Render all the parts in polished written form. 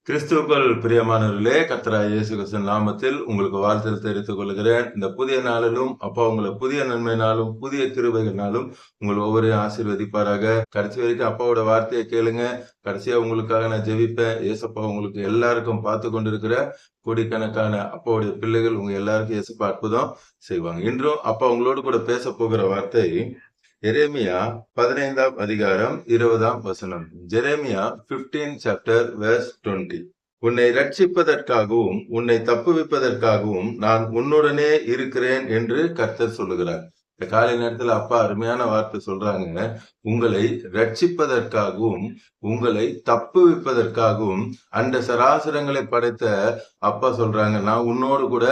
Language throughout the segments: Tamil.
கிறிஸ்துவுக்குள் பிரியமானவர்களே, கர்த்தராகிய இயேசு கிறிஸ்துவின் நாமத்தில் உங்களுக்கு வாழ்த்துதல் தெரிவித்துக் கொள்கிறேன். இந்த புதிய நாளிலும் அப்பா உங்களை புதிய நன்மையினாலும் புதிய கிருபைகளினாலும் உங்கள் ஒவ்வொருவரையும் ஆசீர்வதிப்பாராக. கடைசி வரைக்கும் அப்பாவோட வார்த்தையை கேளுங்க. கடைசியா உங்களுக்காக நான் ஜெபிப்பேன். ஏசப்பா உங்களுக்கு எல்லாருக்கும் பார்த்து கொண்டிருக்கிற கோடிக்கணக்கான அப்பாவுடைய பிள்ளைகள் உங்க எல்லாருக்கும் ஏசப்பா அற்புதம் செய்வாங்க. இன்றும் அப்பா உங்களோடு கூட பேச போகிற வார்த்தை எரேமியா 15ஆம் அதிகாரம் 20ஆம் வசனம். Jeremiah 15 chapter verse 20. உன்னை ரட்சிப்பதற்காகவும் உன்னை தப்புவிப்பதற்காகவும் நான் உன்னுடனே இருக்கிறேன் என்று கர்த்தர் சொல்லுகிறார். இந்த காலை நேரத்துல அப்பா அருமையான வார்த்தை சொல்றாங்க. உங்களை ரட்சிப்பதற்காகவும் உங்களை தப்புவிப்பதற்காகவும் அந்த சராசரங்களை படைத்த அப்பா சொல்றாங்க, நான் உன்னோடு கூட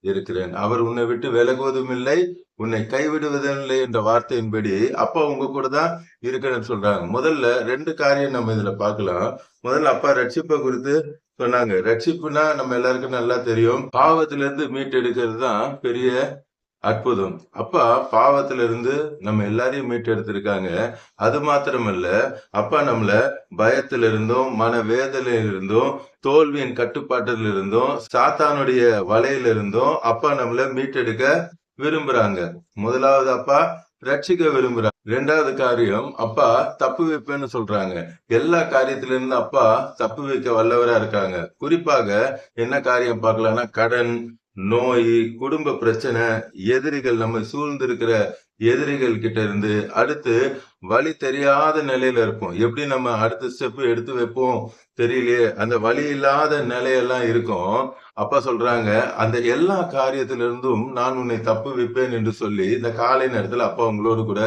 இருக்கிறேன். அவர் உன்னை விட்டு விலகுவதும் இல்லை, உன்னை கைவிடுவதும் இல்லை என்ற வார்த்தையின்படி அப்பா உங்க கூட தான் இருக்கிறேன்னு சொல்றாங்க. முதல்ல 2 காரியம் நம்ம இதுல பார்க்கலாம். முதல்ல அப்பா ரட்சிப்பை குறித்து சொன்னாங்க. ரட்சிப்புனா நம்ம எல்லாருக்கும் நல்லா தெரியும், பாவத்திலிருந்து மீட்டெடுக்கிறது தான் பெரிய அற்புதம். அப்பா பாவத்திலிருந்து நம்ம எல்லாரையும் மீட்டெடுத்திருக்காங்க. அது மாத்திரமல்ல, அப்பா நம்மள பயத்திலிருந்தும் மன வேதனையிலிருந்தும் தோல்வியின் கட்டுப்பாட்டில் இருந்தும் சாத்தானுடைய வலையிலிருந்தும் அப்பா நம்மள மீட்டெடுக்க விரும்புறாங்க. முதலாவது அப்பா ரட்சிக்க விரும்புறாங்க. 2வது காரியம் அப்பா தப்பு வைப்பேன்னு சொல்றாங்க. எல்லா காரியத்திலிருந்து அப்பா தப்பு வைக்க வல்லவரா இருக்காங்க. குறிப்பாக என்ன காரியம் பார்க்கலாம்னா, கடன், நோய், குடும்ப பிரச்சனை, எதிரிகள், நம்ம சூழ்ந்திருக்கிற எதிரிகள் கிட்ட இருந்து, அடுத்து வழி தெரியாத நிலையில இருப்போம். எப்படி நம்ம அடுத்த ஸ்டெப் எடுத்து வைப்போம் தெரியலையே, அந்த வழி இல்லாத நிலையெல்லாம் இருக்கும். அப்பா சொல்றாங்க, அந்த எல்லா காரியத்திலிருந்தும் நான் உன்னை தப்பு வைப்பேன் என்று சொல்லி இந்த காலை நேரத்துல அப்பா உங்களோடு கூட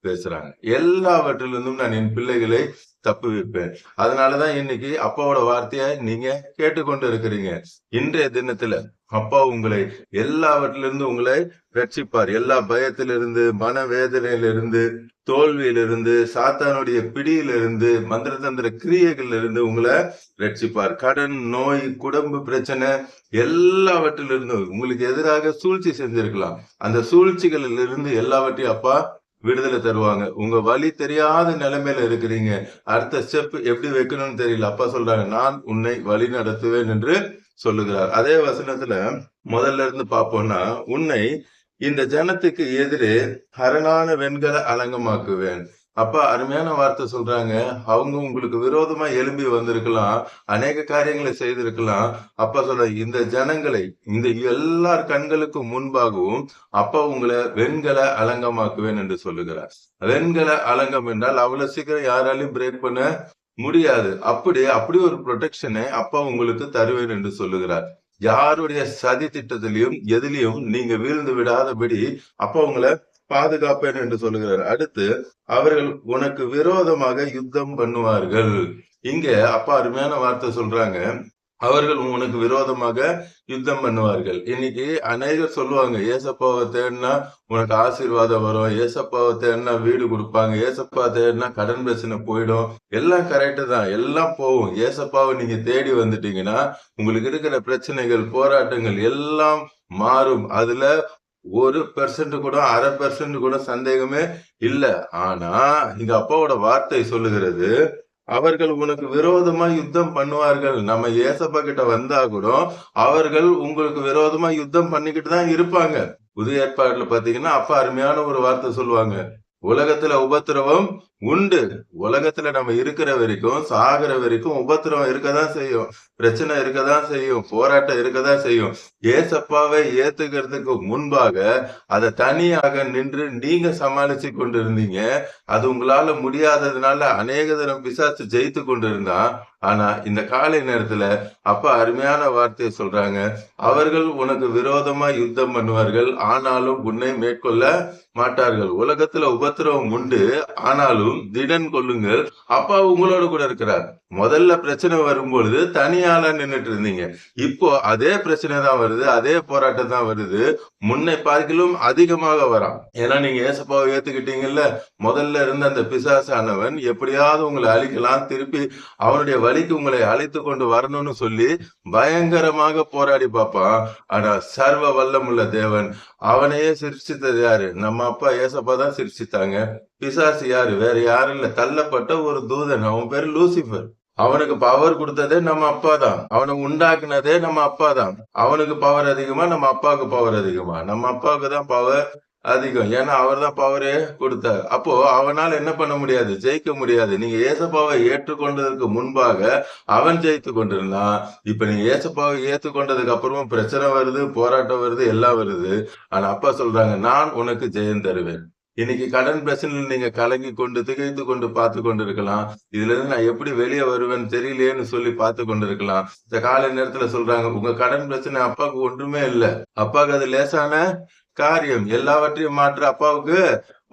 பேசுறாங்க. எல்லாவற்றிலிருந்தும் நான் என் பிள்ளைகளை தப்பு வைப்பேன். அதனாலதான் இன்னைக்கு அப்பாவோட வார்த்தைய நீங்க கேட்டுக்கொண்டு இருக்கிறீங்க. இன்றைய தினத்துல அப்பா உங்களை எல்லாவற்றிலிருந்து உங்களை ரட்சிப்பார். எல்லா பயத்திலிருந்து, மனவேதனையிலிருந்து, தோல்வியிலிருந்து, சாத்தானுடைய பிடியிலிருந்து, மந்திரதந்திர கிரியைகளிலிருந்து உங்களை ரட்சிப்பார். கடன், நோய், குடும்ப பிரச்சனை எல்லாவற்றிலிருந்து உங்களுக்கு எதிராக சூழ்ச்சி செஞ்சிருக்கலாம். அந்த சூழ்ச்சிகளில் இருந்து எல்லாவற்றையும் அப்பா விடுதலை தருவாங்க. உங்க வழி தெரியாத நிலைமையில இருக்கிறீங்க, அடுத்த ஸ்டெப் எப்படி வைக்கணும்னு தெரியல, அப்பா சொல்றாங்க, நான் உன்னை வழி நடத்துவேன் என்று சொல்லுகிறார். அதே வசனத்துல முதல்ல இருந்து பார்ப்போம்னா, உன்னை இந்த ஜனத்துக்கு எதிரே அரணான வெண்கல அலங்கமாக்குவேன். அப்பா அருமையான வார்த்தை சொல்றாங்க. அவங்க உங்களுக்கு விரோதமா எழும்பி வந்திருக்கலாம், அநேக காரியங்களை செய்திருக்கலாம். அப்பா சொல்ற, இந்த ஜனங்களை இந்த எல்லார் கண்களுக்கும் முன்பாகவும் அப்பா உங்களை வெண்கல அலங்கமாக்குவேன் என்று சொல்லுகிறார். வெண்கல அலங்கம் என்றால் அவ்வளவு சீக்கிரம் யாராலையும் பிரேக் பண்ண முடியாது. அப்படி ஒரு ப்ரொடெக்ஷனை அப்பா உங்களுக்கு தருவேன் என்று சொல்லுகிறார். யாருடைய சதி திட்டத்திலையும் எதிலையும் நீங்க வீழ்ந்து விடாதபடி அப்பா உங்களை பாதுகாப்பேன் என்று சொல்லுகிறார். அடுத்து, அவர்கள் உனக்கு விரோதமாக யுத்தம் பண்ணுவார்கள். இங்க அப்பா அருமையான வார்த்தை சொல்றாங்க, அவர்கள் உனக்கு விரோதமாக யுத்தம் பண்ணுவார்கள். இன்னைக்கு அநேகர் சொல்லுவாங்க, ஏசப்பாவை தேடினா உனக்கு ஆசீர்வாதம் வரும், ஏசப்பாவை தேடினா வீடு கொடுப்பாங்க, ஏசப்பா தேடினா கடன் பிரச்சனை போயிடும். எல்லாம் கரெக்டு தான், எல்லாம் போகும். ஏசப்பாவை நீங்க தேடி வந்துட்டீங்கன்னா உங்களுக்கு இருக்கிற பிரச்சனைகள், போராட்டங்கள் எல்லாம் மாறும். அதுல 1% கூட 1/2% கூட சந்தேகமே இல்ல. ஆனா இங்க அப்பாவோட வார்த்தை சொல்லுகிறது, அவர்கள் உனக்கு விரோதமா யுத்தம் பண்ணுவார்கள். நம்ம ஏசப்பா கிட்ட வந்தா கூட அவர்கள் உங்களுக்கு விரோதமா யுத்தம் பண்ணிக்கிட்டு தான் இருப்பாங்க. புதிய ஏற்பாடுல பாத்தீங்கன்னா அப்பா அருமையான ஒரு வார்த்தை சொல்லுவாங்க, உலகத்துல உபத்திரவம் உண்டு. உலகத்துல நம்ம இருக்கிற வரைக்கும், சாகிற வரைக்கும் உபத்திரவம் இருக்கதான் செய்யும், பிரச்சனை இருக்கதான் செய்யும், போராட்டம் இருக்கதான் செய்யும். ஏசப்பாவை ஏத்துக்கிறதுக்கு முன்பாக அதை தனியாக நின்று நீங்க சமாளிச்சு கொண்டு இருந்தீங்க. அது உங்களால முடியாததுனால அநேக தினம் பிசாசு ஜெயித்து கொண்டு இருந்தான். ஆனா இந்த காலை நேரத்துல அப்பா அருமையான வார்த்தையை சொல்றாங்க, அவர்கள் உனக்கு விரோதமா யுத்தம் பண்ணுவார்கள், ஆனாலும் உன்னை மேற்கொள்ள மாட்டார்கள். உலகத்துல உபத்திரவம் உண்டு, ஆனாலும் திடன் கொள்ளுங்கள், அப்பா உங்களோட கூட இருக்கிறார். முதல்ல பிரச்சனை வரும்பொழுது தனியால நின்றுட்டு இருந்தீங்க, இப்போ அதே பிரச்சனை தான் வருது, அதே போராட்டம் தான் வருது, முன்னை பார்க்கிலும் அதிகமாக வரான். ஏன்னா நீங்க ஏசப்பாவை ஏத்துக்கிட்டீங்கல்ல. முதல்ல இருந்த அந்த பிசாசானவன் எப்படியாவது உங்களை அழிக்கலாம், திருப்பி அவனுடைய வழிக்கு உங்களை அழைத்து கொண்டு வரணும்னு சொல்லி பயங்கரமாக போராடி பார்ப்பான். ஆனா சர்வ வல்லமுள்ள தேவன், அவனையே சிருஷ்டித்தது யாரு? நம்ம அப்பா ஏசப்பா தான் சிருஷ்டித்தாங்க. பிசாசு யாரு? வேற யாரும் இல்ல, தள்ளப்பட்ட ஒரு தூதன், அவன் பேரு லூசிபர். அவனுக்கு பவர் கொடுத்ததே நம்ம அப்பா தான். அவனை உண்டாக்குனதே நம்ம அப்பா தான். அவனுக்கு பவர் அதிகமா, நம்ம அப்பாவுக்கு பவர் அதிகமா? நம்ம அப்பாவுக்கு தான் பவர் அதிகம். ஏன்னா அவர் தான் பவரே கொடுத்தார். அப்போ அவனால என்ன பண்ண முடியாது? ஜெயிக்க முடியாது. நீங்க ஏசப்பாவை ஏற்றுக்கொண்டதற்கு முன்பாக அவன் ஜெயித்து கொண்டிருந்தான். இப்ப நீங்க ஏசப்பாவை ஏற்றுக்கொண்டதுக்கு அப்புறமும் பிரச்சனை வருது, போராட்டம் வருது, எல்லாம் வருது. ஆனா அப்பா சொல்றாங்க, நான் உனக்கு ஜெயம் தருவேன். இன்னைக்கு கடன் பிரச்சனையில நீங்க கலங்கி கொண்டு திகைத்து கொண்டு பார்த்து கொண்டு இருக்கலாம். இதுல இருந்து நான் எப்படி வெளியே வருவேன்னு தெரியலையேன்னு சொல்லி பார்த்து கொண்டு இருக்கலாம். இந்த காலை நேரத்துல சொல்றாங்க, உங்க கடன் பிரச்சனை அப்பாவுக்கு ஒன்றுமே இல்ல. அப்பாவுக்கு அது லேசான காரியம். எல்லாவற்றையும் மாற்ற அப்பாவுக்கு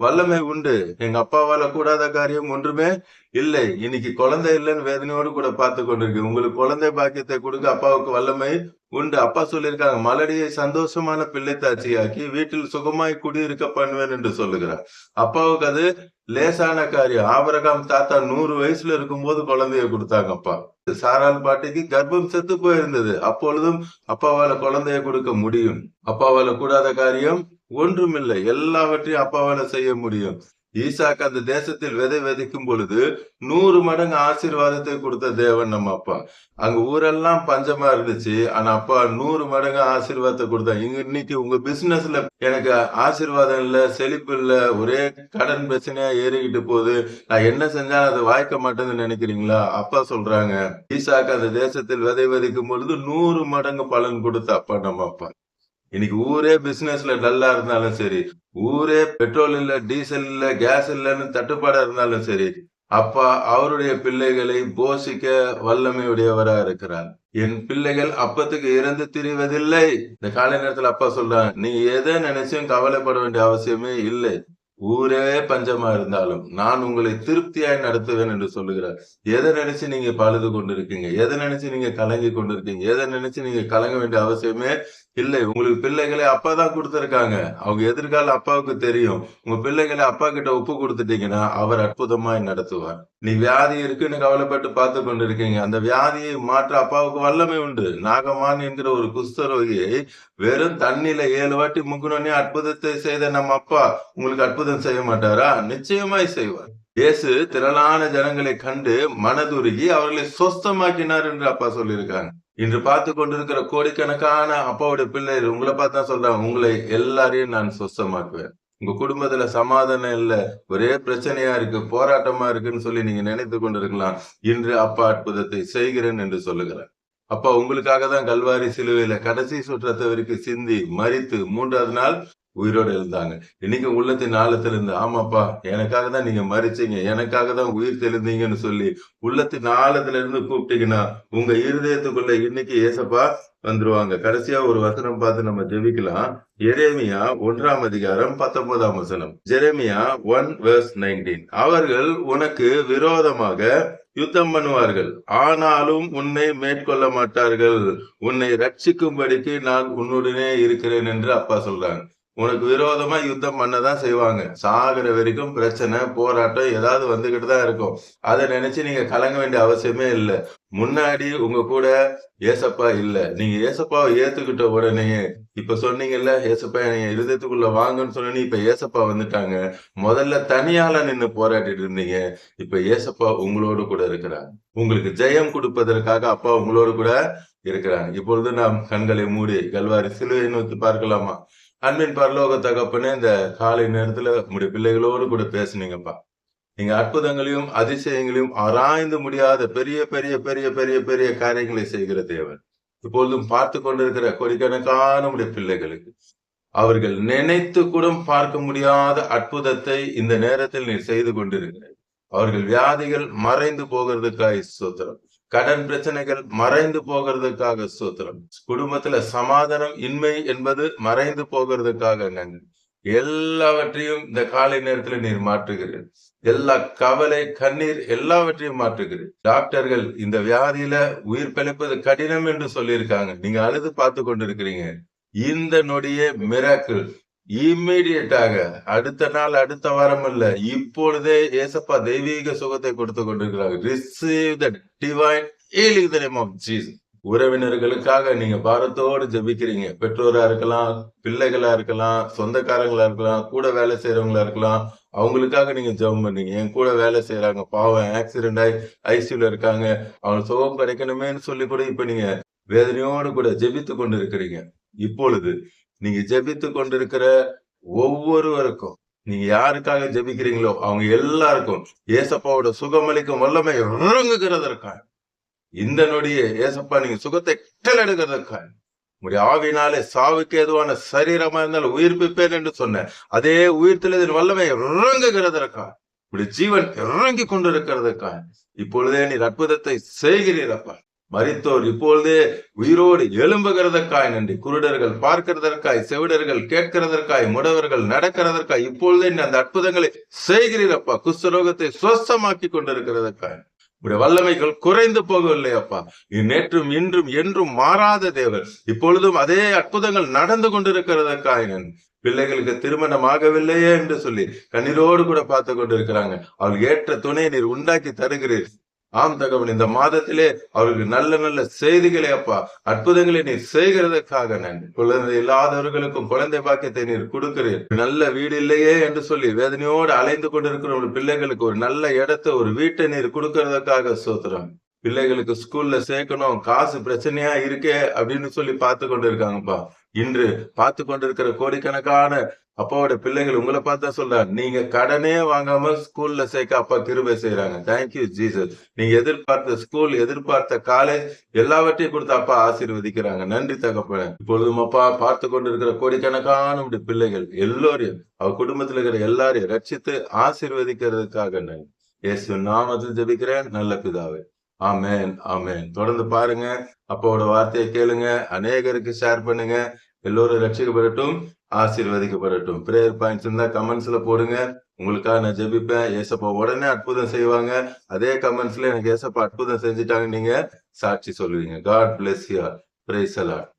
வல்லமை உண்டு. எங்க அப்பாவால கூடாத காரியம் ஒன்றுமே இல்லை. இன்னைக்கு குழந்தை இல்லைன்னு வேதனையோடு கூட பார்த்து கொண்டிருக்கு. உங்களுக்கு குழந்தை பாக்கியத்தை கொடுக்க அப்பாவுக்கு வல்லமை உண்டு. அப்பா சொல்லியிருக்காங்க, மலடியை சந்தோஷமான பிள்ளைத்தாட்சியாக்கி வீட்டில் சுகமாய் குடியிருக்க பண்ணுவேன் என்று சொல்லுகிறார். அப்பாவுக்கு அது லேசான காரியம். ஆபிரகாம் தாத்தா 100 வயசுல இருக்கும்போது குழந்தைய கொடுத்தாங்க அப்பா. சாராள் பாட்டிக்கு கர்ப்பம் செத்து போயிருந்தது. அப்பொழுதும் அப்பாவால குழந்தைய கொடுக்க முடியும். அப்பாவால கூடாத காரியம் ஒன்றுமில்லை. எல்லாவற்றையும் அப்பாவால செய்ய முடியும். ஈசாக்கு அந்த தேசத்தில் விதை விதைக்கும் பொழுது 100 மடங்கு ஆசீர்வாதத்தை கொடுத்த தேவன் நம்ம அப்பா. அங்க ஊரெல்லாம் பஞ்சமா இருந்துச்சு. ஆனா அப்பா 100 மடங்கு ஆசீர்வாதத்தை கொடுத்தாங்க. இன்னைக்கு உங்க பிசினஸ்ல எனக்கு ஆசீர்வாதம் இல்ல, செழிப்பு இல்ல, ஒரே கடன் பிரச்சனையா ஏறிக்கிட்டு போகுது, நான் என்ன செஞ்சாலும் அது வாய்க்க மாட்டேன்னு நினைக்கிறீங்களா? அப்பா சொல்றாங்க, ஈசாக்கு அந்த தேசத்தில் விதை விதைக்கும் பொழுது 100 மடங்கு பலன் கொடுத்த அப்பா நம்ம அப்பா. இன்னைக்கு ஊரே பிசினஸ்ல டல்லா இருந்தாலும் சரி, ஊரே பெட்ரோல் இல்ல, டீசல் இல்ல, கேஸ் இல்லன்னு தட்டுப்பாடா இருந்தாலும் சரி, அப்பா அவருடைய பிள்ளைகளை போஷிக்க வல்லமையுடையவரா இருக்கிறார். என் பிள்ளைகள் அப்பத்துக்கு இறந்து திரிவதில்லை. இந்த காலை நேரத்துல அப்பா சொல்றாங்க, நீ எதை நினைச்சும் கவலைப்பட வேண்டிய அவசியமே இல்லை. ஊரே பஞ்சமா இருந்தாலும் நான் உங்களை திருப்தியாய் நடத்துவேன் என்று சொல்லுகிறார். எதை நினைச்சு நீங்க பழுது கொண்டிருக்கீங்க? எதை நினைச்சு நீங்க கலங்கி கொண்டிருக்கீங்க? எதை நினைச்சு நீங்க கலங்க வேண்டிய அவசியமே இல்லை. உங்களுக்கு பிள்ளைகளை அப்பா தான் கொடுத்திருக்காங்க. அவங்க எதிர்காலம் அப்பாவுக்கு தெரியும். உங்க பிள்ளைகளை அப்பா கிட்ட ஒப்பு கொடுத்துட்டீங்கன்னா அவர் அற்புதமாய் நடத்துவார். நீ வியாதி இருக்குன்னு கவலைப்பட்டு பார்த்து கொண்டிருக்கீங்க. அந்த வியாதியை மாற்ற அப்பாவுக்கு வல்லமை உண்டு. நாகமான் என்கிற ஒரு குஷ்டரோகியை வெறும் தண்ணியில 7 வாட்டி முக்குனோடனே அற்புதத்தை செய்த நம்ம அப்பா உங்களுக்கு அற்புதம் செய்ய மாட்டாரா? நிச்சயமாய் செய்வார். இயேசு திரளான ஜனங்களை கண்டு மனதுருகி அவர்களை சொஸ்தமாக்கினார் என்று அப்பா சொல்லியிருக்காங்க. இன்று பார்த்து கொண்டிருக்கிற கோடிக்கணக்கான அப்பாவுடைய பிள்ளைகள் உங்களை பார்த்து தான் சொல்றாங்க, உங்களை எல்லாரையும் நான் சொஸ்தமாக்குவேன். உங்க குடும்பத்துல சமாதானம் இல்ல, ஒரே பிரச்சனையா இருக்கு, போராட்டமா இருக்குன்னு சொல்லி நீங்க நினைத்து கொண்டிருக்கலாம். இன்று அப்பா அற்புதத்தை செய்கிறேன் என்று சொல்லுகிறார். அப்பா உங்களுக்காக தான் கல்வாரி சிலுவையில கடைசி சுற்றத்தை வரைக்கும் சிந்தி மரித்து 3வது நாள் உயிரோடு எழுந்தாங்க. இன்னைக்கு உள்ளத்தின் ஆழத்துல இருந்து, ஆமாப்பா எனக்காக தான் நீங்க மரிச்சீங்க, எனக்காக தான் உயிர் தெளிந்தீங்கன்னு சொல்லி உள்ளத்தின் ஆழத்துல இருந்து கூப்பிட்டீங்கன்னா உங்க இருதயத்துக்குள்ள இன்னைக்கு ஏசப்பா வந்துருவாங்க. கடைசியா ஒரு வசனம் பார்த்து நம்ம ஜெபிக்கலாம். எரேமியா 1ஆம் அதிகாரம் 19ஆம் வசனம். ஜெரேமியா 1:19. அவர்கள் உனக்கு விரோதமாக யுத்தம் பண்ணுவார்கள், ஆனாலும் உன்னை மேற்கொள்ள மாட்டார்கள். உன்னை ரட்சிக்கும்படிக்கு நான் உன்னுடனே இருக்கிறேன் என்று அப்பா சொல்றாங்க. உனக்கு விரோதமா யுத்தம் பண்ணதான் செய்வாங்க. சாகிற வரைக்கும் பிரச்சனை, போராட்டம் ஏதாவது வந்துகிட்டு தான் இருக்கும். அதை நினைச்சு நீங்க கலங்க வேண்டிய அவசியமே இல்லை. முன்னாடி உங்க கூட ஏசப்பா இல்ல. நீங்க ஏசப்பாவை ஏத்துக்கிட்ட உடனே, இப்ப சொன்னீங்கல்ல, ஏசப்பா என் இருதயத்துக்குள்ள வாங்கன்னு சொன்னீங்க. இப்ப ஏசப்பா வந்துட்டாங்க. முதல்ல தனியால நின்னு போராடிட்டு இருந்தீங்க. இப்ப ஏசப்பா உங்களோடு கூட இருக்கிறாங்க. உங்களுக்கு ஜெயம் கொடுப்பதற்காக அப்பா உங்களோடு கூட இருக்கிறாங்க. இப்பொழுது நாம் கண்களை மூடி கல்வாரி சிலுவையை நோக்கி பார்க்கலாமா? அன்பின் பரலோக தகப்பனே, இந்த காலை நேரத்துல உங்களுடைய பிள்ளைகளோடு கூட பேசுனீங்கப்பா. நீங்க அற்புதங்களையும் அதிசயங்களையும் ஆராய்ந்து முடியாத பெரிய பெரிய பெரிய பெரிய பெரிய காரியங்களை செய்கிற தேவன். இப்பொழுதும் பார்த்து கொண்டிருக்கிற கோடிக்கணக்கான உடைய பிள்ளைகளுக்கு அவர்கள் நினைத்து கூட பார்க்க முடியாத அற்புதத்தை இந்த நேரத்தில் நீர் செய்து கொண்டிருக்கிறேன். அவர்கள் வியாதிகள் மறைந்து போகிறதுக்காக ஸ்தோத்திரம். கடன் பிரச்சனைகள் மறைந்து போகிறதுக்காக ஸ்தோத்திரம். குடும்பத்துல சமாதானம் இன்மை என்பது மறைந்து போகிறதுக்காக நன்றி. எல்லாவற்றையும் இந்த காலை நேரத்துல நீர் மாற்றுகிறீர். எல்லா கவலை, கண்ணீர் எல்லாவற்றையும் மாற்றுகிறீர். டாக்டர்கள் இந்த வியாதியில உயிர் பிழைப்பது கடினம் என்று சொல்லியிருக்காங்க. நீங்க அழுது பார்த்து கொண்டிருக்கிறீங்க. இந்த நொடியே மிராக்கிள் இம்மீடியட்டாக, அடுத்த நாள் அடுத்த வாரம் இல்ல, இப்பொழுதே ஏசப்பா தெய்வீக சுகத்தை கொடுத்து கொண்டிருக்கிறாங்க. Receive the divine healing in the name of Jesus. உறவினர்களுக்காக நீங்க பாரத்தோடு ஜெபிக்கிறீங்க. பெற்றோரா இருக்கலாம், பிள்ளைகளா இருக்கலாம், சொந்தக்காரங்களா இருக்கலாம், கூட வேலை செய்யறவங்களா இருக்கலாம், அவங்களுக்காக நீங்க ஜெபம் பண்ணீங்க. என் கூட வேலை செய்யறாங்க, பாவம் ஆக்சிடென்ட் ஆகி ஐசியூல இருக்காங்க, அவங்களுக்கு சுகம் கிடைக்கணுமேன்னு சொல்லி கூட இப்ப நீங்க வேதனையோடு கூட ஜெபித்து கொண்டு இருக்கிறீங்க. இப்பொழுது நீங்க ஜெபித்து கொண்டிருக்கிற ஒவ்வொருவருக்கும், நீங்க யாருக்காக ஜெபிக்கிறீங்களோ அவங்க எல்லாருக்கும் ஏசப்பாவோட சுகமளிக்கும் வல்லமை இறங்குகிறதற்காக, இந்த நொடியே ஏசப்பா நீங்க சுகத்தை கட்டளெடுக்கிறதற்காக, உங்களுடைய ஆவினாலே சாவுக்கு ஏதுவான சரீரமா இருந்தாலும் உயிர்ப்பிப்பேன் என்று சொன்ன அதே உயிர்த்தெழுதலின் வல்லமை இறங்குகிறதற்காக, உங்களுடைய ஜீவன் இறங்கி கொண்டிருக்கிறதுக்காக இப்பொழுதே நீர் அற்புதத்தை செய்கிறீரப்பா. மரித்தோர் இப்பொழுதே உயிரோடு எழும்புகிறதற்காய் நன்றி. குருடர்கள் பார்க்கிறதற்காய், செவிடர்கள் கேட்கிறதற்காய், முடவர்கள் நடக்கிறதற்காய் இப்பொழுதே அந்த அற்புதங்களை செய்கிறீரப்பா. குஷ்டரோகத்தை சுவஸ்தமாக்கி கொண்டிருக்கிறதற்காய் உடைய வல்லமைகள் குறைந்து போகவில்லை அப்பா. நேற்றும் இன்றும் என்றும் மாறாத தேவர், இப்பொழுதும் அதே அற்புதங்கள் நடந்து கொண்டிருக்கிறதற்காக பிள்ளைகளுக்கு திருமணம் ஆகவில்லையே என்று சொல்லி கண்ணீரோடு கூட பார்த்து கொண்டிருக்கிறாங்க. அவள் ஏற்ற துணை நீர் உண்டாக்கி தருகிறீர். ஆம் தகவன், இந்த மாதத்திலே அவர்களுக்கு நல்ல நல்ல செய்திகளை அப்பா, அற்புதங்களை நீர் செய்கிறதுக்காக நன்றி. குழந்தை இல்லாதவர்களுக்கும் குழந்தை பாக்கியத்தை நீர் கொடுக்கிறீர். நல்ல வீடு இல்லையே என்று சொல்லி வேதனையோடு அலைந்து கொண்டிருக்கிற ஒரு பிள்ளைகளுக்கு ஒரு நல்ல இடத்தை, ஒரு வீட்டை நீர் கொடுக்கறதுக்காக சோத்திரம். பிள்ளைகளுக்கு ஸ்கூல்ல சேர்க்கணும், காசு பிரச்சனையா இருக்கே அப்படின்னு சொல்லி பார்த்து கொண்டு இருக்காங்கப்பா. இன்று பார்த்து கொண்டிருக்கிற கோடிக்கணக்கான அப்பாவோட பிள்ளைகள் உங்களை பார்த்தா சொல்றாங்க, நீங்க கடனே வாங்காம ஸ்கூல்ல சேர்க்க அப்பா கிருபை செய்யறாங்க. Thank you Jesus. நீங்க எதிர்பார்த்த ஸ்கூல், எதிர்பார்த்த காலேஜ் எல்லாவற்றையும் கொடுத்து அப்பா ஆசீர்வதிக்கிறாங்க. நன்றி தகப்பன. இப்பொழுதும் அப்பா பார்த்து கொண்டிருக்கிற கோடிக்கணக்கான பிள்ளைகள் எல்லோரையும், அவ குடும்பத்தில் இருக்கிற எல்லாரையும் ரட்சித்து ஆசீர்வதிக்கிறதுக்காக நன்றி. இயேசு நாமத்தில் ஜெபிக்கிறேன் நல்ல பிதாவே. ஆமேன், ஆமேன். தொடர்ந்து பாருங்க, அப்பாவோட வார்த்தையை கேளுங்க, அநேகருக்கு ஷேர் பண்ணுங்க. எல்லோரும் ரட்சிக்கப்படட்டும், ஆசீர்வதிக்கப்படட்டும். பிரேயர் பாயிண்ட்ஸ் இருந்தா கமெண்ட்ஸ்ல போடுங்க, உங்களுக்காக நான் ஜெபிப்பேன். ஏசப்பா உடனே அற்புதம் செய்வாங்க. அதே கமெண்ட்ஸ்ல எனக்கு ஏசப்பா அற்புதம் செஞ்சுட்டாங்க நீங்க சாட்சி சொல்லுவீங்க. God bless you. Praise the Lord.